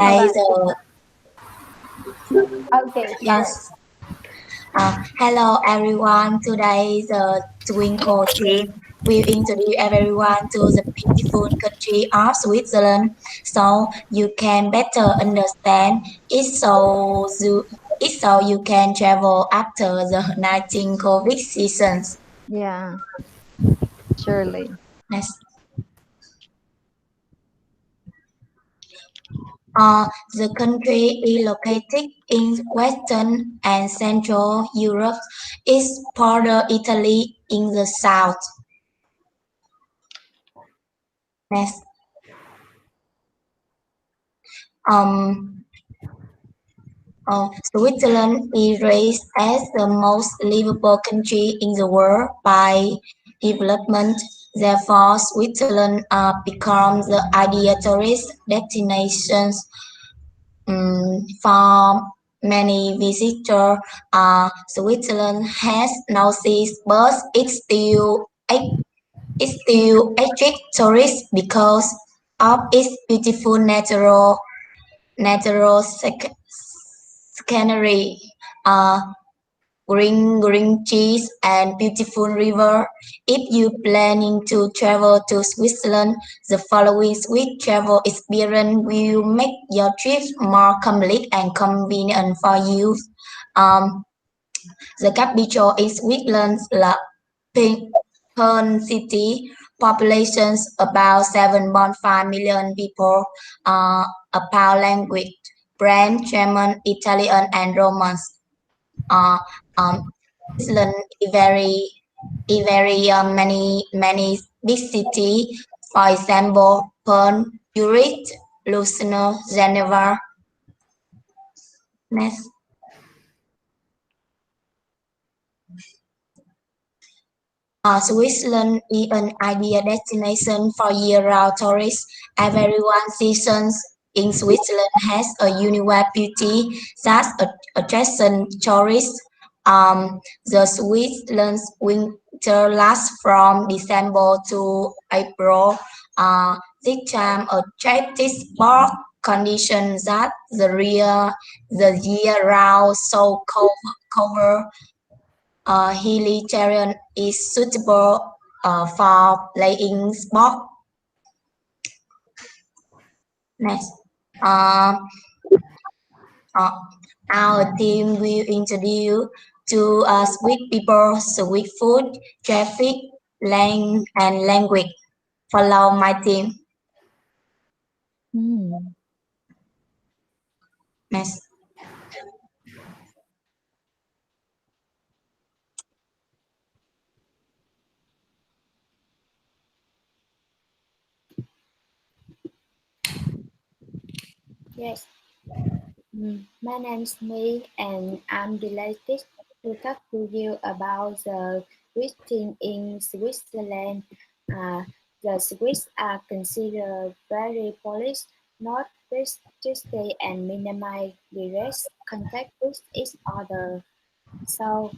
Guys, Bye-bye. Okay, start. yes. Hello everyone. Today the Twinkle trip will introduce everyone to the beautiful country of Switzerland, so you can better understand it. So you can travel after the 19 COVID seasons. Yeah, surely. Yes. The country is located in Western and Central Europe. It's border Italy in the south. Next, um, Switzerland is raised as the most livable country in the world by development. Therefore, Switzerland becomes the ideal tourist destination for many visitors. Switzerland has no seas, but it still attracts tourists because of its beautiful natural scenery, uh, green trees, and beautiful river. If you planning to travel to Switzerland, the following Swiss travel experience will make your trip more complete and convenient for you. Um, the capital is Switzerland's La Bern city, populations about 7.5 million people, about language, French, German, Italian, and Romance. Uh, um, Switzerland is very many big city. For example, Bern, Zurich, Lucerne, Geneva. Next. Switzerland is an ideal destination for year-round tourists. Everyone seasons in Switzerland has a unique beauty that attracts tourists. The Switzerland's winter lasts from December to April. This time attracts sport conditions that the year-round so cover hilly terrain is suitable for playing sport. Next, uh, uh, our team will introduce to sweet people, sweet food, traffic, and language. Follow my team. Hmm. Next. Yes, my name's May, and I'm delighted to talk to you about the cuisine in Switzerland. Uh, the Swiss are considered very polished, not tasty, and minimize direct contact with each other. So,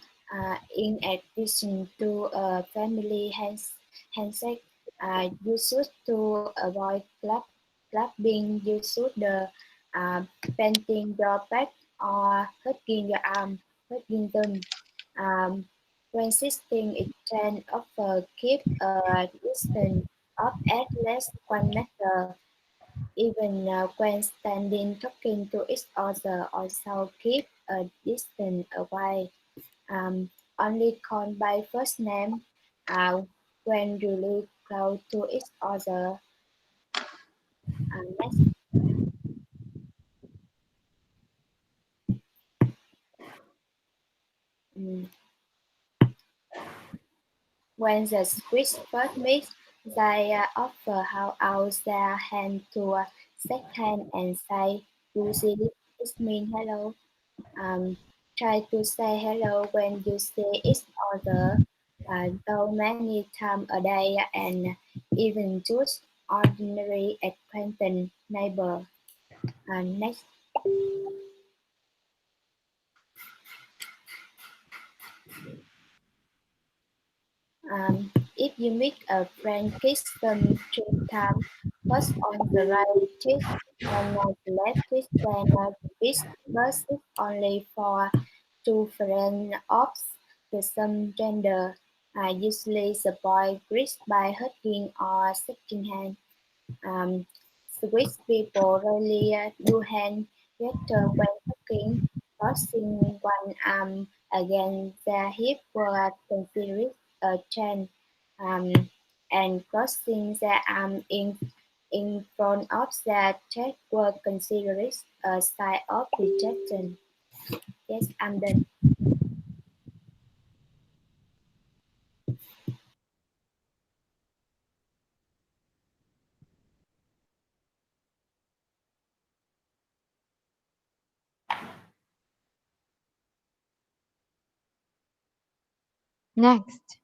in addition to a family handshake, you should to avoid clapping. You should bending your back or hugging your arm, hugging them. Um, when sitting, it can offer keep a distance of at least 1 meter. Even when standing talking to each other, also keep a distance away. Um, only call by first name uh, when really close to each other. Next, mm, when the Swiss first meet, they offer how out their hand to shake hand and say, usually it means hello. Um, try to say hello when you see each other, though many times a day and even just ordinary acquaintance neighbor. Next, if you meet a friend, kiss them 3 times, first on the right and the left when the bus is only for two friends of the same gender. Usually the boy greets by hugging or shaking hands. Um, Swiss people rarely do hand gesture when talking, crossing one arm against their hip were considered a chant, um, and crossing their arm in front of their chest were considered a sign of rejection. Yes, I'm done. Next.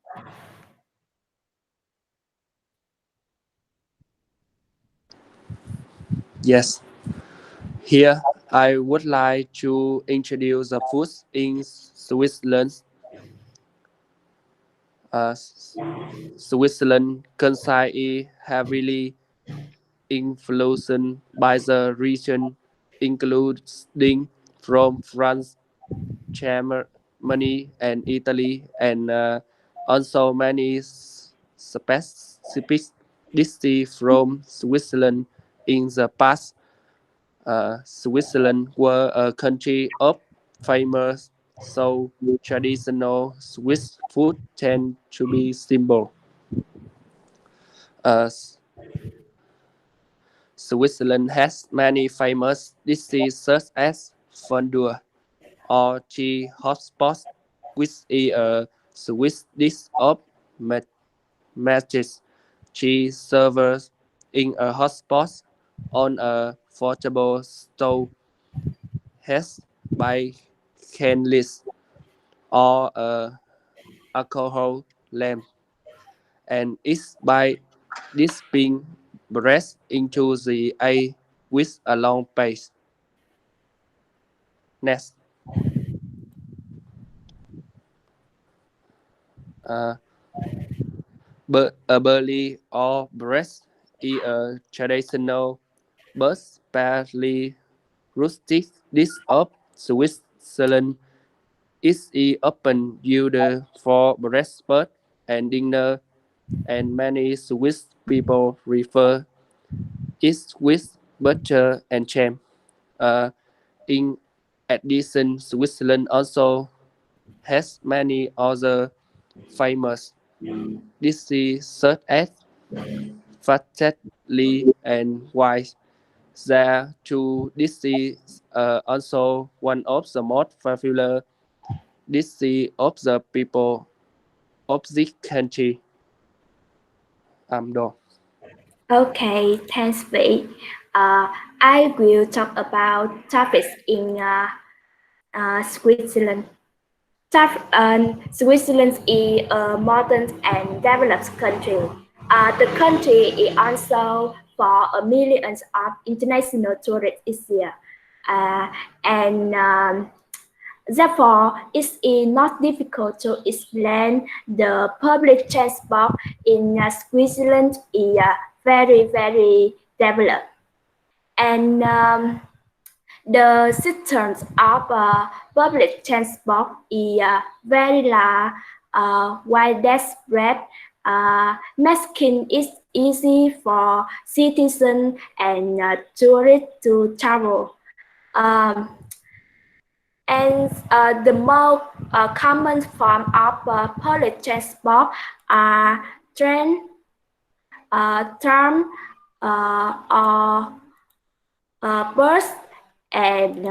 Yes, here I would like to introduce the food in Switzerland. Switzerland cuisine is heavily influenced by the region, including from France, Germany, and Italy, and also many specific dishes from Switzerland in the past. Switzerland were a country of famous, so traditional Swiss food tend to be simple. Uh, Switzerland has many famous dishes such as fondue or cheese hotspot, which is a Swiss dish of matches cheese served in a hotspot on a portable stove heated by candles or a alcohol lamp, and is by dipping bread into the egg with a long paste. Next, uh, a burley or breast is a traditional but fairly rustic dish of Switzerland. It is often used for breakfast and dinner, and many Swiss people refer it with butter and jam. Uh, in addition, Switzerland also has many other famous dishes such as Fatatelli and White. Their two dishes are also one of the most popular dishes of the people of this country. I'm done. Okay, thanks, V. I will talk about topics in Switzerland. Switzerland is a modern and developed country. The country is also for millions of international tourists each year. Uh, and Therefore, it is not difficult to explain the public transport in Switzerland is very developed. And the systems of public transport is very widespread, making it easy for citizens and tourists to travel. Um, and the more common form of public transport are train, tram, or bus, and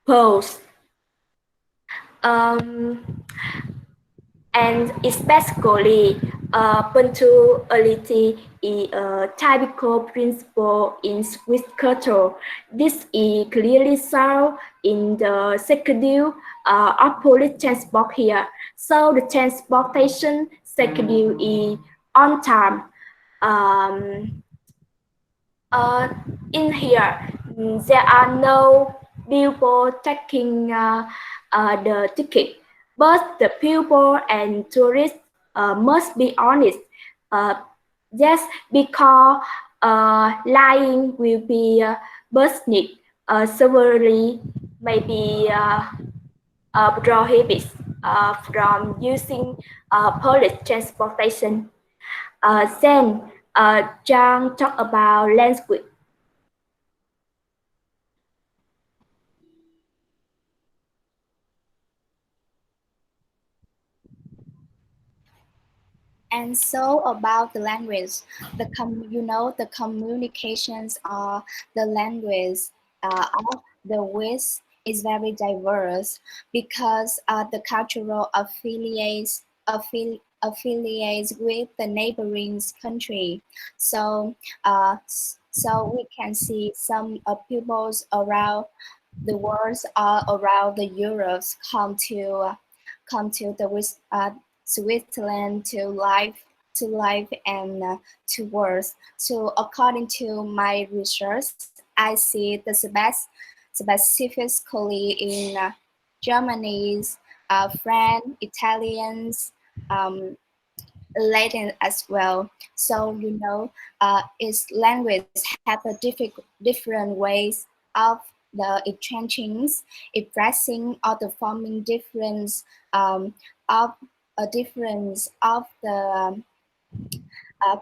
post. Um, and especially punctuality is a typical principle in Swiss culture. This is clearly shown in the schedule of public transport here. So the transportation schedule is on time. Um, in here, there are no people taking the ticket, but the people and tourists must be honest. Uh, Yes, because lying will be punished severely, maybe prohibits from using public transportation. Then John talked about language. And so about the language, the communications are the language of the West is very diverse because the cultural affiliates with the neighboring country. So so we can see some peoples around the world all around the Europe come to Switzerland to live and to work. So according to my research, I see the specifically in Germany's, French, Italians, um, Latin as well. So its language have a different ways of the exchangings, expressing or the forming difference of a difference of the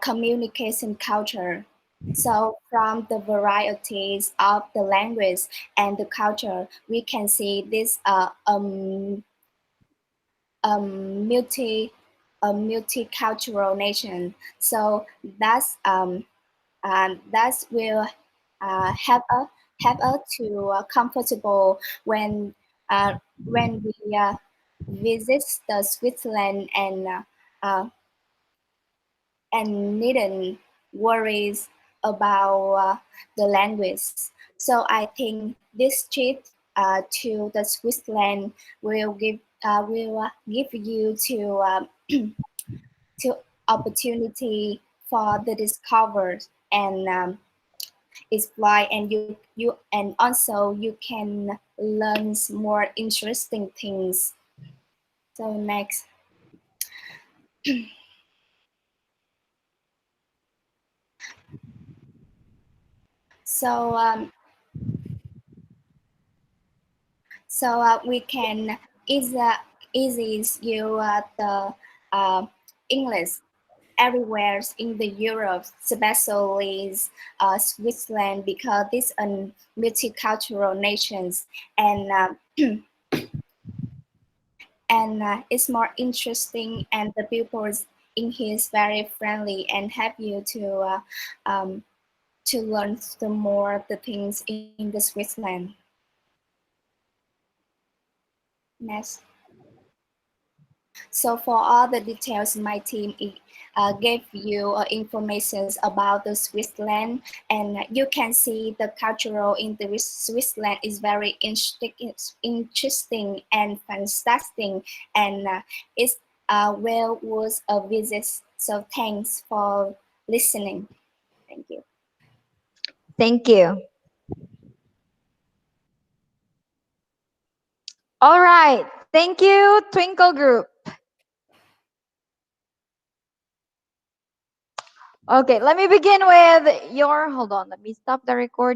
communication culture. So from the varieties of the language and the culture, we can see this multi a multicultural nation. So that's that will help us to comfortable uh, when we visit the Switzerland uh, and needn't worries about the language. So I think this trip to the Switzerland will give you to opportunity for the discover and explore and you and also you can learn more interesting things. So next, so we can is easy you the uh, English everywhere in the Europe, especially Switzerland, because it's a multicultural nations and it's more interesting and the people in here is very friendly and help you um, to learn the more the things in the Switzerland. Next. So for all the details, my team gave you information about the Switzerland, and you can see the cultural in the Switzerland is very interesting and fantastic, and it's well worth a visit. So thanks for listening. Thank you. Thank you. All right. Thank you, Twinkle Group. Okay, let me begin with your. Hold on. Let me stop the recording.